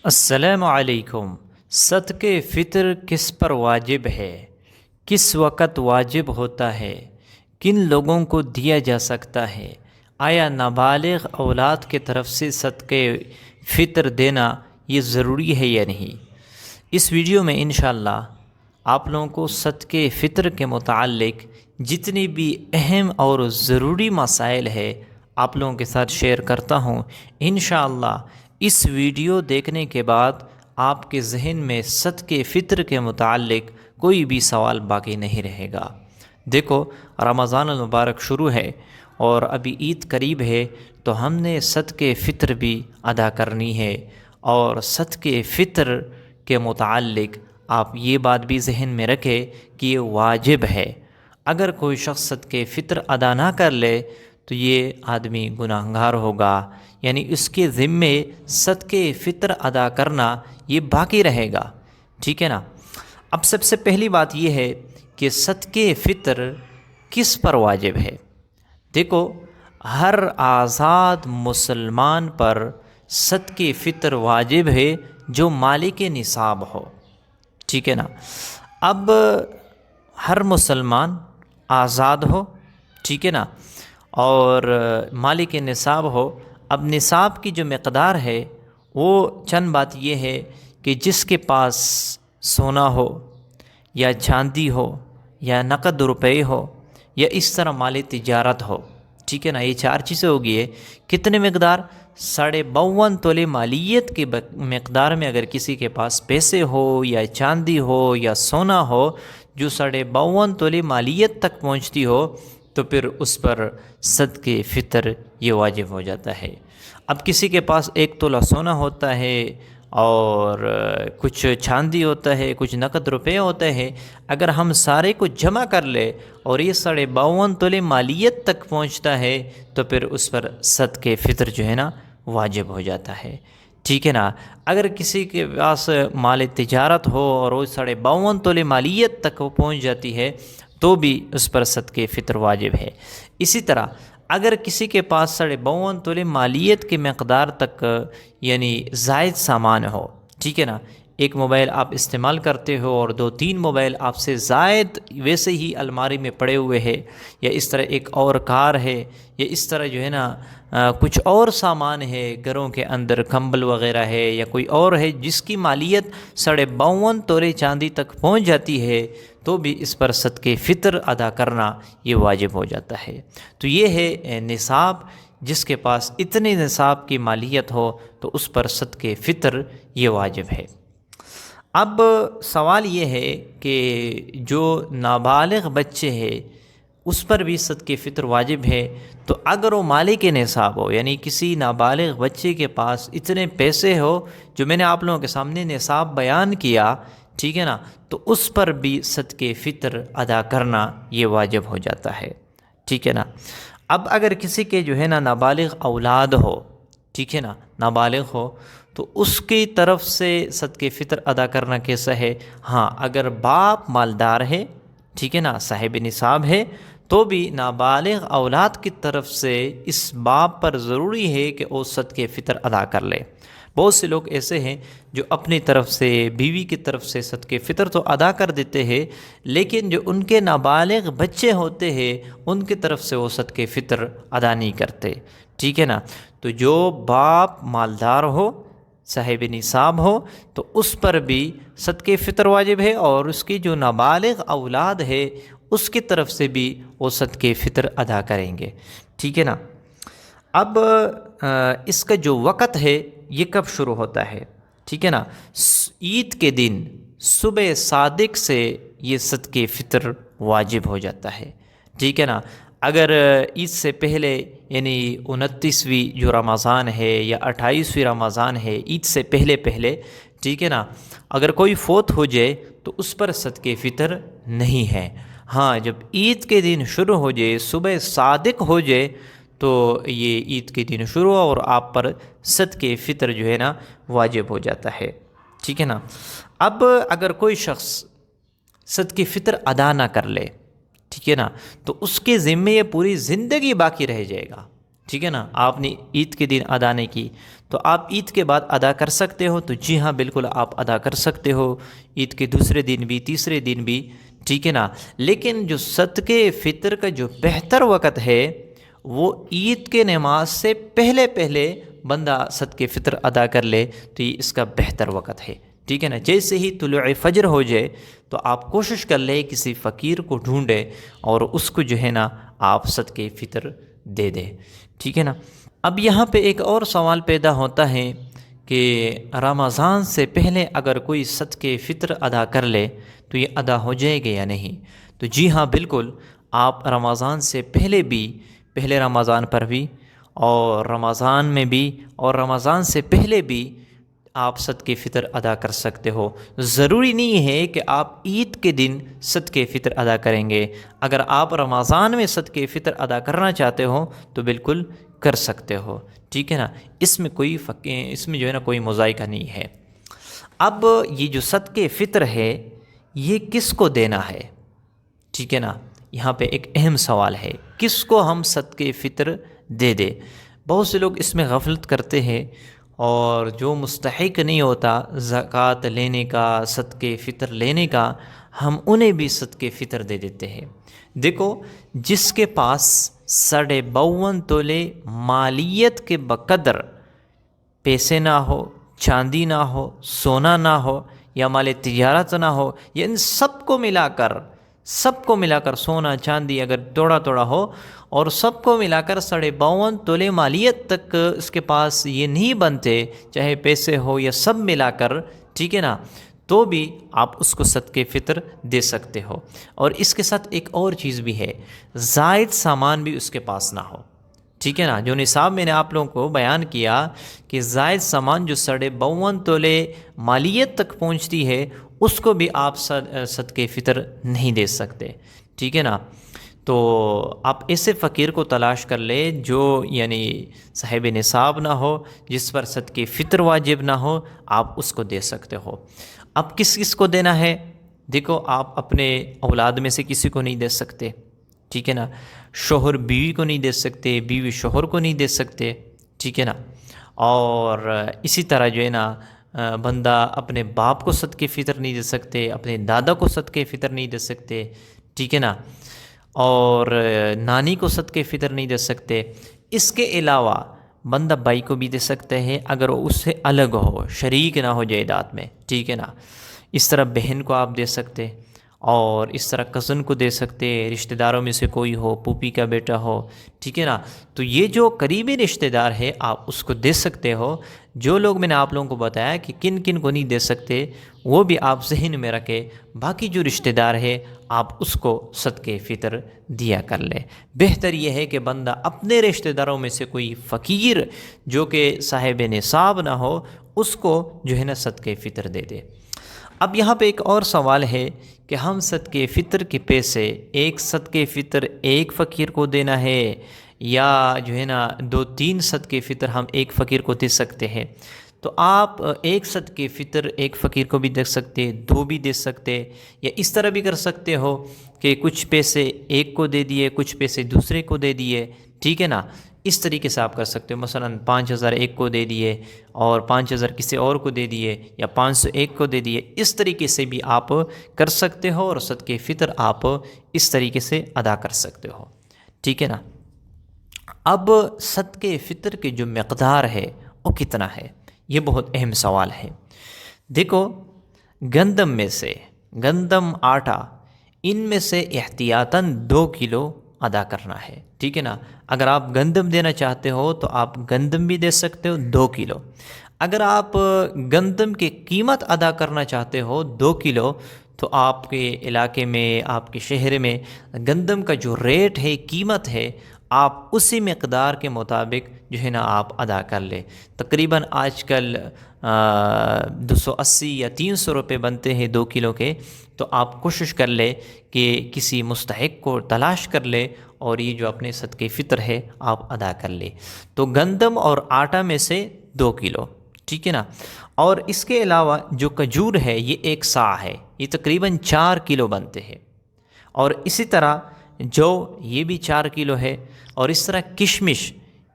السلام علیکم۔ صدقے فطر کس پر واجب ہے؟ کس وقت واجب ہوتا ہے؟ کن لوگوں کو دیا جا سکتا ہے؟ آیا نابالغ اولاد کی طرف سے صدقے فطر دینا یہ ضروری ہے یا نہیں؟ اس ویڈیو میں انشاءاللہ آپ لوگوں کو صدقے فطر کے متعلق جتنی بھی اہم اور ضروری مسائل ہے آپ لوگوں کے ساتھ شیئر کرتا ہوں۔ انشاءاللہ اس ویڈیو دیکھنے کے بعد آپ کے ذہن میں صدقے فطر کے متعلق کوئی بھی سوال باقی نہیں رہے گا۔ دیکھو، رمضان المبارک شروع ہے اور ابھی عید قریب ہے، تو ہم نے صدقے فطر بھی ادا کرنی ہے، اور صدقے فطر کے متعلق آپ یہ بات بھی ذہن میں رکھیں کہ یہ واجب ہے۔ اگر کوئی شخص صدقے فطر ادا نہ کر لے تو یہ آدمی گناہگار ہوگا، یعنی اس کے ذمے صدقے فطر ادا کرنا یہ باقی رہے گا، ٹھیک ہے نا۔ اب سب سے پہلی بات یہ ہے کہ صدقے فطر کس پر واجب ہے؟ دیکھو، ہر آزاد مسلمان پر صدقے فطر واجب ہے جو مالک نصاب ہو، ٹھیک ہے نا۔ اب ہر مسلمان آزاد ہو، ٹھیک ہے نا، اور مالک نصاب ہو۔ اب نصاب کی جو مقدار ہے وہ چند بات یہ ہے کہ جس کے پاس سونا ہو یا چاندی ہو یا نقد روپے ہو یا اس طرح مالی تجارت ہو، ٹھیک ہے نا، یہ چار چیزیں ہوگی ہے۔ کتنے مقدار؟ 52.5 تولے مالیت کی مقدار میں اگر کسی کے پاس پیسے ہو یا چاندی ہو یا سونا ہو جو 52.5 تولے مالیت تک پہنچتی ہو، تو پھر اس پر صدقے فطر یہ واجب ہو جاتا ہے۔ اب کسی کے پاس 1 تولہ سونا ہوتا ہے اور کچھ چاندی ہوتا ہے، کچھ نقد روپے ہوتے ہیں، اگر ہم سارے کو جمع کر لے اور یہ 52.5 تولے مالیت تک پہنچتا ہے تو پھر اس پر صدقے فطر جو ہے نا واجب ہو جاتا ہے، ٹھیک ہے نا۔ اگر کسی کے پاس مال تجارت ہو اور وہ 52.5 تولے مالیت تک وہ پہنچ جاتی ہے تو بھی اس پر صدقے فطر واجب ہے۔ اسی طرح اگر کسی کے پاس 52.5 تولے مالیت کی مقدار تک یعنی زائد سامان ہو، ٹھیک ہے نا، ایک موبائل آپ استعمال کرتے ہو اور 2-3 موبائل آپ سے زائد ویسے ہی الماری میں پڑے ہوئے ہیں، یا اس طرح ایک اور کار ہے، یا اس طرح جو ہے نا کچھ اور سامان ہے گھروں کے اندر، کمبل وغیرہ ہے یا کوئی اور ہے جس کی مالیت 52.5 تولے چاندی تک پہنچ جاتی ہے، تو بھی اس پر صدقے فطر ادا کرنا یہ واجب ہو جاتا ہے۔ تو یہ ہے نصاب، جس کے پاس اتنے نصاب کی مالیت ہو تو اس پر صدقے فطر یہ واجب ہے۔ اب سوال یہ ہے کہ جو نابالغ بچے ہیں اس پر بھی صدقے فطر واجب ہے، تو اگر وہ مالک نصاب ہو، یعنی کسی نابالغ بچے کے پاس اتنے پیسے ہو جو میں نے آپ لوگوں کے سامنے نصاب بیان کیا، ٹھیک ہے نا، تو اس پر بھی صدقے فطر ادا کرنا یہ واجب ہو جاتا ہے، ٹھیک ہے نا۔ اب اگر کسی کے جو ہے نا نابالغ اولاد ہو، ٹھیک ہے نا، نابالغ ہو، تو اس کی طرف سے صدقے فطر ادا کرنا کیسا ہے؟ ہاں، اگر باپ مالدار ہے، ٹھیک ہے نا، صاحب نصاب ہے، تو بھی نابالغ اولاد کی طرف سے اس باپ پر ضروری ہے کہ وہ صدقے فطر ادا کر لے۔ بہت سے لوگ ایسے ہیں جو اپنی طرف سے، بیوی کی طرف سے صدقے فطر تو ادا کر دیتے ہیں، لیکن جو ان کے نابالغ بچے ہوتے ہیں ان کی طرف سے وہ صدقے فطر ادا نہیں کرتے، ٹھیک ہے نا۔ تو جو باپ مالدار ہو، صاحب نصاب ہو، تو اس پر بھی صدقے فطر واجب ہے، اور اس کی جو نابالغ اولاد ہے اس کی طرف سے بھی وہ صدقے فطر ادا کریں گے، ٹھیک ہے نا۔ اب اس کا جو وقت ہے یہ کب شروع ہوتا ہے؟ ٹھیک ہے نا، عید کے دن صبح صادق سے یہ صدقے فطر واجب ہو جاتا ہے، ٹھیک ہے نا۔ اگر عید سے پہلے یعنی 29ویں جو رمضان ہے یا 28ویں رمضان ہے، عید سے پہلے ٹھیک ہے نا، اگر کوئی فوت ہو جائے تو اس پر صدقے فطر نہیں ہے۔ ہاں، جب عید کے دن شروع ہو جائے، صبح صادق ہو جائے، تو یہ عید کے دن شروع اور آپ پر صدقے فطر جو ہے نا واجب ہو جاتا ہے، ٹھیک ہے نا۔ اب اگر کوئی شخص صدقے فطر ادا نہ کر لے، ٹھیک ہے نا، تو اس کے ذمے یہ پوری زندگی باقی رہ جائے گا، ٹھیک ہے نا، آپ نے عید کے دن ادا نہیں کی تو آپ عید کے بعد ادا کر سکتے ہو، تو جی ہاں بالکل آپ ادا کر سکتے ہو، عید کے دوسرے دن بھی تیسرے دن بھی، ٹھیک ہے نا۔ لیکن جو صدقے فطر کا جو بہتر وقت ہے وہ عید کے نماز سے پہلے پہلے بندہ صدقے فطر ادا کر لے تو یہ اس کا بہتر وقت ہے، ٹھیک ہے نا۔ جیسے ہی طلوع فجر ہو جائے تو آپ کوشش کر لیں کسی فقیر کو ڈھونڈے اور اس کو جو ہے نا آپ صدقے فطر دے دے، ٹھیک ہے نا۔ اب یہاں پہ ایک اور سوال پیدا ہوتا ہے کہ رمضان سے پہلے اگر کوئی صدقے فطر ادا کر لے تو یہ ادا ہو جائے گا یا نہیں؟ تو جی ہاں بالکل، آپ رمضان سے پہلے بھی، پہلے رمضان پر بھی اور رمضان میں بھی اور رمضان سے پہلے بھی آپ صدقے فطر ادا کر سکتے ہو۔ ضروری نہیں ہے کہ آپ عید کے دن صدقے فطر ادا کریں گے، اگر آپ رمضان میں صدقے فطر ادا کرنا چاہتے ہو تو بالکل کر سکتے ہو، ٹھیک ہے نا۔ اس میں اس میں جو ہے نا کوئی مضائقہ نہیں ہے۔ اب یہ جو صدقے فطر ہے یہ کس کو دینا ہے، ٹھیک ہے نا۔ یہاں پہ ایک اہم سوال ہے، کس کو ہم صدقے فطر دے دے؟ بہت سے لوگ اس میں غفلت کرتے ہیں اور جو مستحق نہیں ہوتا زکوٰۃ لینے کا، صدقے فطر لینے کا، ہم انہیں بھی صدقے فطر دے دیتے ہیں۔ دیکھو، جس کے پاس 52.5 تولے مالیت کے بقدر پیسے نہ ہو، چاندی نہ ہو، سونا نہ ہو یا مال تجارت نہ ہو، یا ان سب کو ملا کر سونا چاندی اگر توڑا توڑا ہو اور سب کو ملا کر 52.5 تولے مالیت تک اس کے پاس یہ نہیں بنتے، چاہے پیسے ہو یا سب ملا کر، ٹھیک ہے نا، تو بھی آپ اس کو صدقے فطر دے سکتے ہو۔ اور اس کے ساتھ ایک اور چیز بھی ہے، زائد سامان بھی اس کے پاس نہ ہو، ٹھیک ہے نا۔ جو نصاب میں نے آپ لوگوں کو بیان کیا کہ زائد سامان جو 52.5 تولے مالیت تک پہنچتی ہے اس کو بھی آپ صدقے فطر نہیں دے سکتے، ٹھیک ہے نا۔ تو آپ ایسے فقیر کو تلاش کر لے جو یعنی صاحب نصاب نہ ہو، جس پر صدقے فطر واجب نہ ہو، آپ اس کو دے سکتے ہو۔ اب کس کو دینا ہے؟ دیکھو، آپ اپنے اولاد میں سے کسی کو نہیں دے سکتے، ٹھیک ہے نا۔ شوہر بیوی کو نہیں دے سکتے، بیوی شوہر کو نہیں دے سکتے، ٹھیک ہے نا۔ اور اسی طرح جو ہے نا بندہ اپنے باپ کو صدقے فطر نہیں دے سکتے، اپنے دادا کو صدقے فطر نہیں دے سکتے، ٹھیک ہے نا۔ اور نانی کو صدقے فطر نہیں دے سکتے۔ اس کے علاوہ بندہ بھائی کو بھی دے سکتے ہیں اگر وہ اس سے الگ ہو، شریک نہ ہو جائیداد میں، ٹھیک ہے نا۔ اس طرح بہن کو آپ دے سکتے، اور اس طرح کزن کو دے سکتے، رشتہ داروں میں سے کوئی ہو، پھوپھی کا بیٹا ہو، ٹھیک ہے نا۔ تو یہ جو قریبی رشتہ دار ہے آپ اس کو دے سکتے ہو۔ جو لوگ میں نے آپ لوگوں کو بتایا کہ کن کن کو نہیں دے سکتے وہ بھی آپ ذہن میں رکھیں، باقی جو رشتہ دار ہے آپ اس کو صدقے فطر دیا کر لیں۔ بہتر یہ ہے کہ بندہ اپنے رشتہ داروں میں سے کوئی فقیر جو کہ صاحب نصاب نہ ہو اس کو جو ہے نا صدقے فطر دے دے۔ اب یہاں پہ ایک اور سوال ہے کہ ہم صدقے فطر کے پیسے ایک صدقے فطر ایک فقیر کو دینا ہے یا جو ہے نا 2-3 صدقے فطر ہم ایک فقیر کو دے سکتے ہیں؟ تو آپ ایک صدقے فطر ایک فقیر کو بھی دے سکتے، 2 بھی دے سکتے، یا اس طرح بھی کر سکتے ہو کہ کچھ پیسے ایک کو دے دیے، کچھ پیسے دوسرے کو دے دیے، ٹھیک ہے نا۔ اس طریقے سے آپ کر سکتے ہو، مثلا 5,000 ایک کو دے دیے اور 5,000 کسی اور کو دے دیے، یا 500 ایک کو دے دیے۔ اس طریقے سے بھی آپ کر سکتے ہو اور صدقے فطر آپ اس طریقے سے ادا کر سکتے ہو، ٹھیک ہے نا۔ اب صدقے فطر کی جو مقدار ہے وہ کتنا ہے، یہ بہت اہم سوال ہے۔ دیکھو، گندم میں سے گندم آٹا ان میں سے احتیاطاً 2 کلو ادا کرنا ہے، ٹھیک ہے نا۔ اگر آپ گندم دینا چاہتے ہو تو آپ گندم بھی دے سکتے ہو 2 کلو۔ اگر آپ گندم کی قیمت ادا کرنا چاہتے ہو 2 کلو تو آپ کے علاقے میں، آپ کے شہر میں گندم کا جو ریٹ ہے، قیمت ہے، آپ اسی مقدار کے مطابق جو ہے نا آپ ادا کر لیں۔ تقریباً آج کل 280 یا 300 روپے بنتے ہیں 2 کلو کے، تو آپ کوشش کر لیں کہ کسی مستحق کو تلاش کر لیں اور یہ جو اپنے صدقے فطر ہے آپ ادا کر لیں۔ تو گندم اور آٹا میں سے 2 کلو، ٹھیک ہے نا۔ اور اس کے علاوہ جو کھجور ہے یہ 1 صاع ہے، یہ تقریباً 4 کلو بنتے ہیں۔ اور اسی طرح جو یہ بھی 4 کلو ہے، اور اس طرح کشمش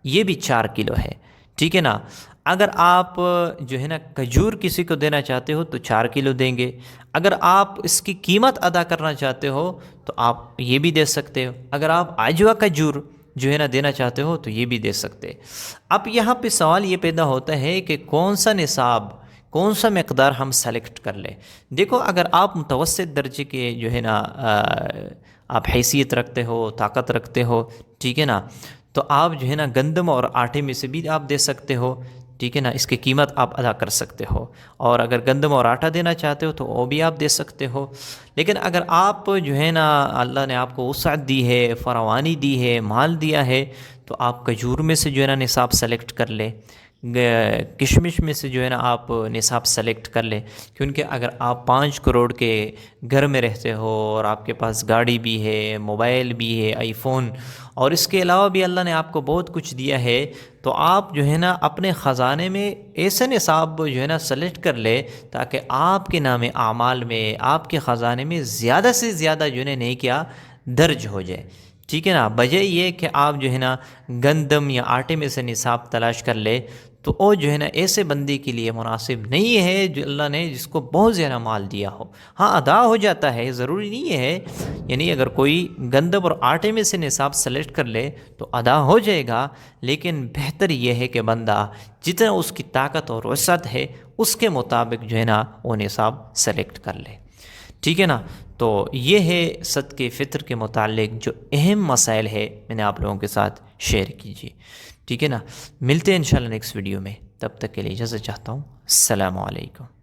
یہ بھی 4 کلو ہے، ٹھیک ہے نا۔ اگر آپ جو ہے نا کھجور کسی کو دینا چاہتے ہو تو 4 کلو دیں گے۔ اگر آپ اس کی قیمت ادا کرنا چاہتے ہو تو آپ یہ بھی دے سکتے ہو۔ اگر آپ عجوہ کھجور جو ہے نا دینا چاہتے ہو تو یہ بھی دے سکتے۔ اب یہاں پہ سوال یہ پیدا ہوتا ہے کہ کون سا نصاب، کون سا مقدار ہم سلیکٹ کر لیں۔ دیکھو، اگر آپ متوسط درجے کے جو ہے نا آپ حیثیت رکھتے ہو، طاقت رکھتے ہو، ٹھیک ہے نا، تو آپ جو ہے نا گندم اور آٹے میں سے بھی آپ دے سکتے ہو، ٹھیک ہے نا، اس کی قیمت آپ ادا کر سکتے ہو۔ اور اگر گندم اور آٹا دینا چاہتے ہو تو وہ بھی آپ دے سکتے ہو۔ لیکن اگر آپ جو ہے نا اللہ نے آپ کو وسعت دی ہے، فراوانی دی ہے، مال دیا ہے، تو آپ کھجور میں سے جو ہے نا نصاب سلیکٹ کر لیں، کشمش میں سے جو ہے نا آپ نصاب سلیکٹ کر لیں، کیونکہ اگر آپ 5 کروڑ کے گھر میں رہتے ہو اور آپ کے پاس گاڑی بھی ہے، موبائل بھی ہے، آئی فون، اور اس کے علاوہ بھی اللہ نے آپ کو بہت کچھ دیا ہے، تو آپ جو ہے نا اپنے خزانے میں ایسے نصاب جو ہے نا سلیکٹ کر لے تاکہ آپ کے نام اعمال میں، آپ کے خزانے میں زیادہ سے زیادہ جو ہے نا نیکیاں درج ہو جائے، ٹھیک ہے نا۔ بجائے یہ کہ آپ جو ہے نا گندم یا آٹے میں سے نصاب تلاش کر لے، تو وہ جو ہے نا ایسے بندے کے لیے مناسب نہیں ہے جو اللہ نے جس کو بہت زیادہ مال دیا ہو۔ ہاں ادا ہو جاتا ہے، ضروری نہیں ہے، یعنی اگر کوئی گندم اور آٹے میں سے نصاب سلیکٹ کر لے تو ادا ہو جائے گا، لیکن بہتر یہ ہے کہ بندہ جتنا اس کی طاقت اور وسعت ہے اس کے مطابق جو ہے نا وہ نصاب سلیکٹ کر لے، ٹھیک ہے نا۔ تو یہ ہے صدقہ فطر کے متعلق جو اہم مسائل ہے، میں نے آپ لوگوں کے ساتھ شیئر کیجیے، ٹھیک ہے نا۔ ملتے ہیں انشاءاللہ نیکسٹ ویڈیو میں، تب تک کے لیے اجازت چاہتا ہوں۔ السلام علیکم۔